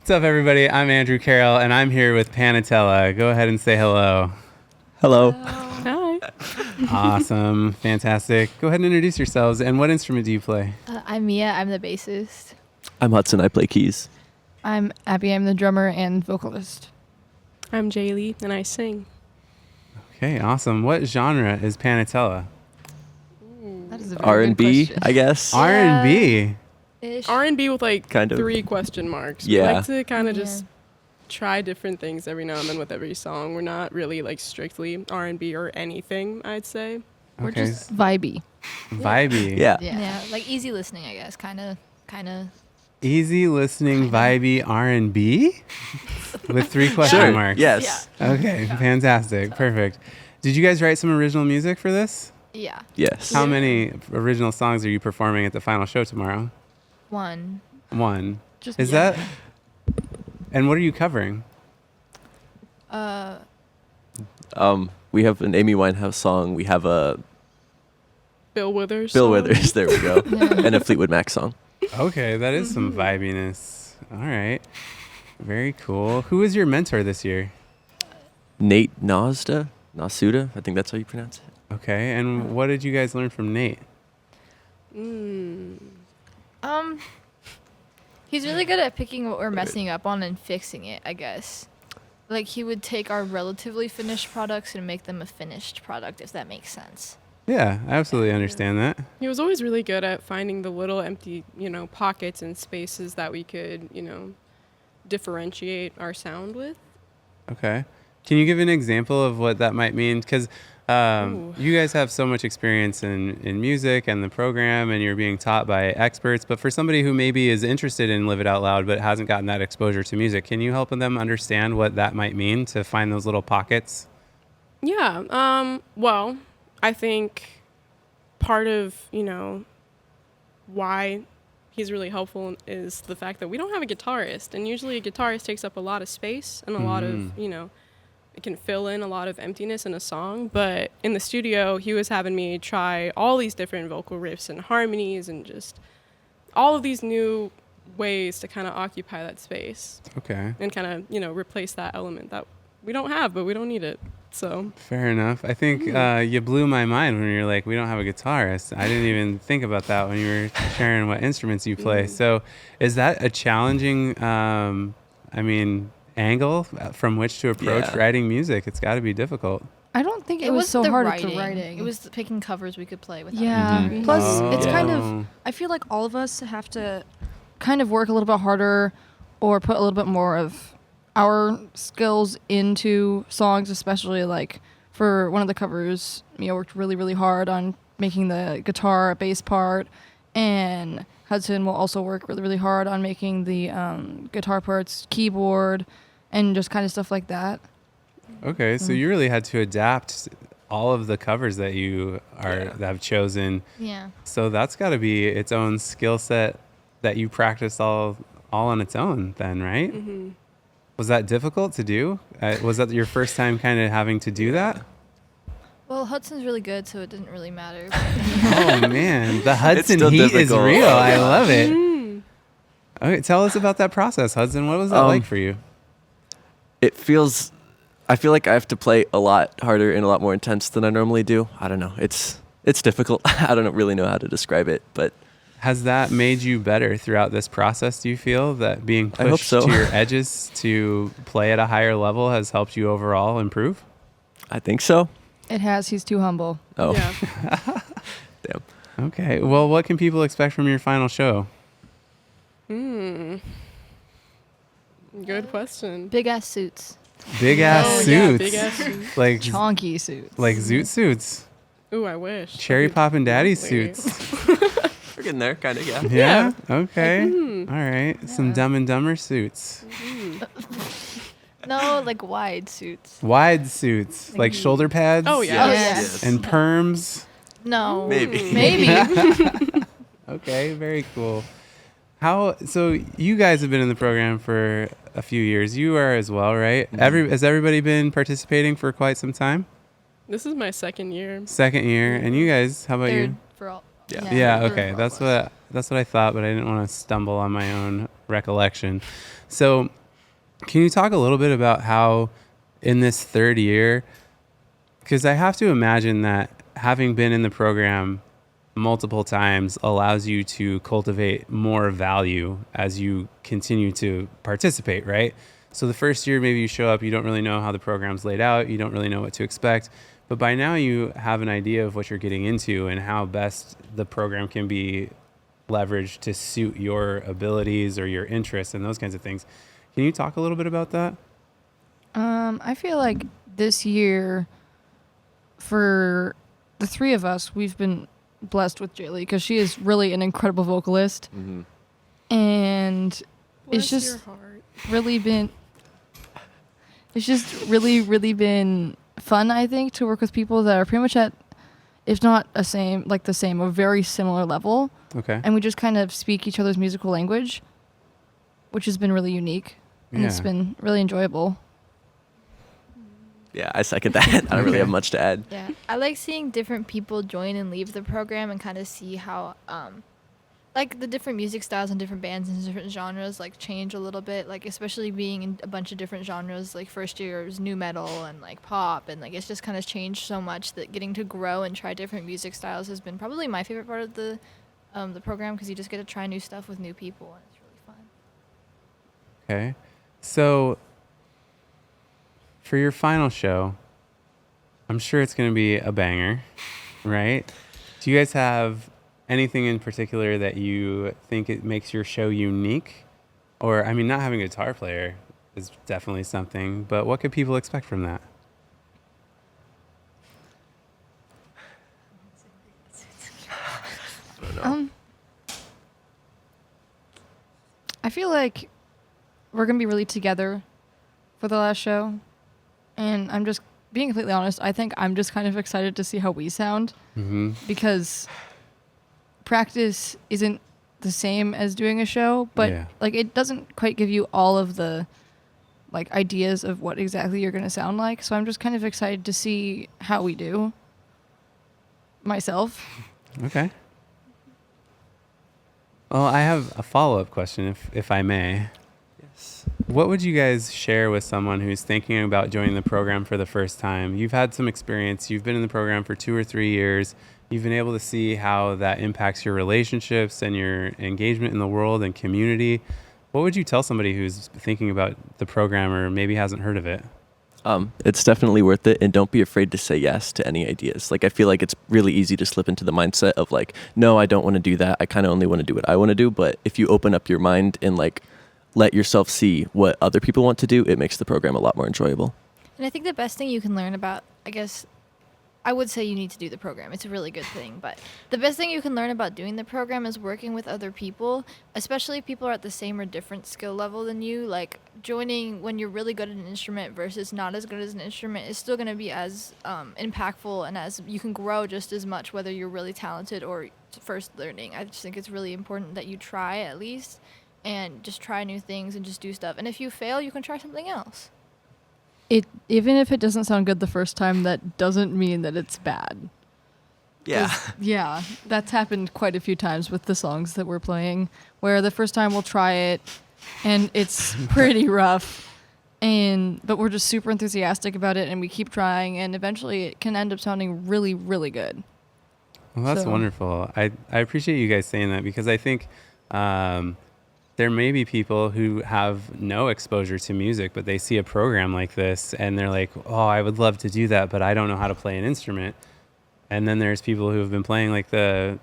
What's up, everybody? I'm Andrew Carroll, and I'm here with Panatela. Go ahead and say hello. Hello. Hi. Awesome. Fantastic. Go ahead and introduce yourselves. And what instrument do you play? I'm Mia. I'm the bassist. I'm Hudson. I play keys. I'm Abby. I'm the drummer and vocalist. I'm Jaylee, and I sing. Okay, awesome. What genre is Panatela? That is a very R&B, good question. I guess. R&B. Ish. R&B with like Kind of. 3 question marks. Yeah. We like to kind of Yeah. just try different things every now and then with every song. We're not really like strictly R&B or anything, I'd say. We're Okay. just vibey. Vibey. Yeah. Yeah, like easy listening, I guess. Kind of. Easy listening, vibey R&B? With 3 question Sure. marks. Yes. Okay, fantastic. Perfect. Did you guys write some original music for this? Yeah. Yes. How many original songs are you performing at the final show tomorrow? One. One. Just Is that? And what are you covering? We have an Amy Winehouse song. We have a Bill Withers. Bill song. Withers. There we go. And a Fleetwood Mac song. Okay, that is some vibiness. All right. Very cool. Who was your mentor this year? Nate Nasuda. I think that's how you pronounce it. Okay, and what did you guys learn from Nate? He's really good at picking what we're messing up on and fixing it, I guess. Like he would take our relatively finished products and make them a finished product, if that makes sense. Yeah, I absolutely understand that. He was always really good at finding the little empty, pockets and spaces that we could, differentiate our sound with. Okay. Can you give an example of what that might mean? Because you guys have so much experience in music and the program, and you're being taught by experts. But for somebody who maybe is interested in Live It Out Loud but hasn't gotten that exposure to music, can you help them understand what that might mean to find those little pockets? Yeah. Well, I think part of, why he's really helpful is the fact that we don't have a guitarist. And usually a guitarist takes up a lot of space and a lot of, it can fill in a lot of emptiness in a song. But in the studio, he was having me try all these different vocal riffs and harmonies and just all of these new ways to kind of occupy that space Okay. and kind of, replace that element that we don't have, but we don't need it. So Fair enough. I think you blew my mind when you're like, we don't have a guitarist. I didn't even think about that when you were sharing what instruments you play. So is that a challenging, angle from which to approach writing music? It's got to be difficult. I don't think it was so the hard writing. at the writing. It was the picking covers we could play with. Yeah. Mhm. Plus, Oh. it's kind Yeah. of. I feel like all of us have to kind of work a little bit harder, or put a little bit more of our skills into songs, especially like for one of the covers. Mia worked really, really hard on making the guitar, bass part, and Hudson will also work really, really hard on making the guitar parts, keyboard, and just kind of stuff like that. Okay, so you really had to adapt all of the covers that you that have chosen. Yeah. So that's got to be its own skill set that you practice all on its own then, right? mm-hmm. Was that difficult to do? Was that your first time kind of having to do that? Well, Hudson's really good, so it didn't really matter. Oh, man. The Hudson still heat is difficult. real. I love it. Mm. Okay, tell us about that process, Hudson. What was that like for you? I feel like I have to play a lot harder and a lot more intense than I normally do. I don't know. It's difficult. I don't really know how to describe it, but Has that made you better throughout this process, do you feel? That being I hope pushed so. to your edges to play at a higher level has helped you overall improve? I think so. It has. He's too humble. Oh, Yeah. damn. Okay. Well, what can people expect from your final show? Good question. Big ass suits. Big ass Oh, suits. yeah, big ass suits. Like Chonky suits. like zoot suits. Ooh, I wish. Cherry poppin' daddy Lovely. suits. We're getting there, kind of, yeah. Yeah? Okay. mm. All right. Some Dumb and Dumber suits. No, like wide suits. Wide suits. Like shoulder pads. Oh, yeah. Oh, Yes. yeah. And perms. No. Maybe. Maybe. Okay, very cool. So you guys have been in the program for a few years. You are as well, right? Mhm. Has everybody been participating for quite some time? This is my second year. Second year. And you guys, how about Third you? for all. Yeah. Yeah, for okay. all That's of us. what That's what I thought, but I didn't want to stumble on my own recollection. So, can you talk a little bit about how in this third year, because I have to imagine that having been in the program multiple times allows you to cultivate more value as you continue to participate, right? So the first year, maybe you show up, you don't really know how the program's laid out, you don't really know what to expect, but by now you have an idea of what you're getting into and how best the program can be leveraged to suit your abilities or your interests and those kinds of things. Can you talk a little bit about that? I feel like this year, for the three of us, we've been blessed with Jaylee because she is really an incredible vocalist, and Bless your just heart. really been. It's just really been fun, I think, to work with people that are pretty much at, if not the same, a very similar level. Okay. And we just kind of speak each other's musical language, which has been really unique, and it's Yeah. been really enjoyable. Yeah, I second that. I don't really have much to add. Yeah, I like seeing different people join and leave the program and kind of see how, like the different music styles and different bands and different genres like change a little bit. Like especially being in a bunch of different genres. Like first year was new metal and like pop, and like it's just kind of changed so much that getting to grow and try different music styles has been probably my favorite part of the program, because you just get to try new stuff with new people and it's really fun. Okay. So for your final show, I'm sure it's going to be a banger, right? Do you guys have anything in particular that you think it makes your show unique? Or, I mean, not having a guitar player is definitely something, but what could people expect from that? I feel like we're gonna be really together for the last show, and I'm just being completely honest. I think I'm just kind of excited to see how we sound, because practice isn't the same as doing a show, but Yeah. like it doesn't quite give you all of the like ideas of what exactly you're gonna sound like. So I'm just kind of excited to see how we do myself. Okay. Well, I have a follow-up question, if I may. Yes. What would you guys share with someone who's thinking about joining the program for the first time? You've had some experience. You've been in the program for 2 or 3 years. You've been able to see how that impacts your relationships and your engagement in the world and community. What would you tell somebody who's thinking about the program or maybe hasn't heard of it? It's definitely worth it, and don't be afraid to say yes to any ideas. Like, I feel like it's really easy to slip into the mindset of like, no, I don't want to do that. I kind of only want to do what I want to do. But if you open up your mind and like let yourself see what other people want to do, it makes the program a lot more enjoyable. And I think the best thing you can learn about, I guess, I would say you need to do the program. It's a really good thing. But the best thing you can learn about doing the program is working with other people, especially if people are at the same or different skill level than you. Like joining when you're really good at an instrument versus not as good as an instrument is still going to be as impactful, and as you can grow just as much whether you're really talented or first learning. I just think it's really important that you try at least and just try new things and just do stuff. And if you fail, you can try something else. Even if it doesn't sound good the first time, that doesn't mean that it's bad. Yeah. Yeah, that's happened quite a few times with the songs that we're playing, where the first time we'll try it and it's pretty rough, but we're just super enthusiastic about it and we keep trying, and eventually it can end up sounding really, really good. Well, that's So- wonderful. I appreciate you guys saying that, because I think there may be people who have no exposure to music, but they see a program like this and they're like, oh, I would love to do that, but I don't know how to play an instrument. And then there's people who have been playing, like the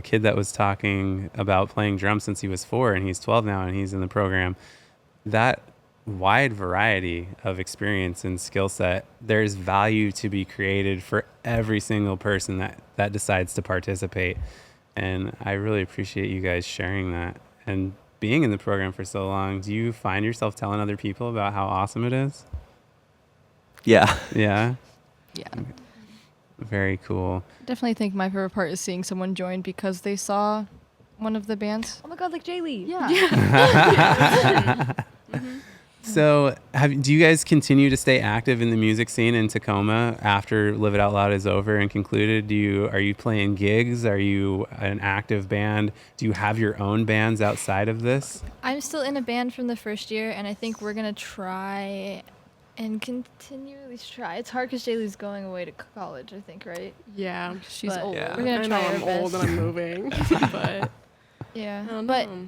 kid that was talking about playing drums since he was 4, and he's 12 now and he's in the program. That wide variety of experience and skill set, there's value to be created for every single person that decides to participate. And I really appreciate you guys sharing that and being in the program for so long. Do you find yourself telling other people about how awesome it is? Yeah. Yeah. Yeah. Very cool. Definitely think my favorite part is seeing someone join because they saw one of the bands. Oh my god, like Jaylee. Yeah. So, do you guys continue to stay active in the music scene in Tacoma after Live It Out Loud is over and concluded? Are you playing gigs? Are you an active band? Do you have your own bands outside of this? I'm still in a band from the first year, and I think we're gonna try and continually try. It's hard because Jaylee's going away to college, I think, right? Yeah. She's But old. Yeah. We're gonna I know try our I'm best. old and I'm moving, but Yeah, I don't but know.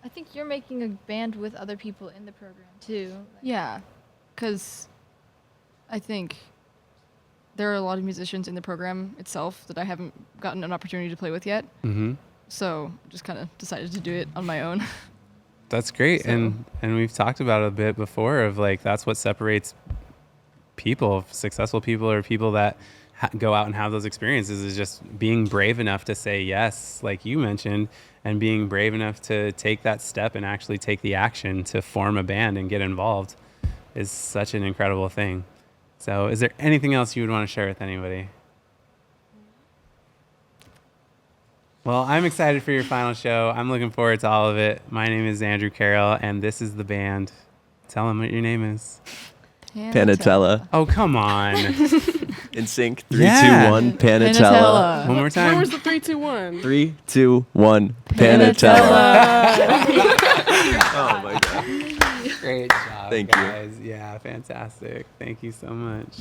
I think you're making a band with other people in the program too. Yeah, because I think there are a lot of musicians in the program itself that I haven't gotten an opportunity to play with yet. Mm-hmm. So just kind of decided to do it on my own. That's great. So- And we've talked about it a bit before of like, that's what separates people, successful people, or people that go out and have those experiences, is just being brave enough to say yes, like you mentioned, and being brave enough to take that step and actually take the action to form a band and get involved is such an incredible thing. So is there anything else you would want to share with anybody? Well, I'm excited for your final show. I'm looking forward to all of it. My name is Andrew Carroll, and this is the band. Tell them what your name is. Panatela. Oh, come on. In sync. 3, Yeah. 2, 1. Panatela. Panatela. One more Where time. was the 3, 2, 1? 3, 2, 1. Panatela. Oh my god. Great job, Thank you. guys. Yeah, fantastic. Thank you so much.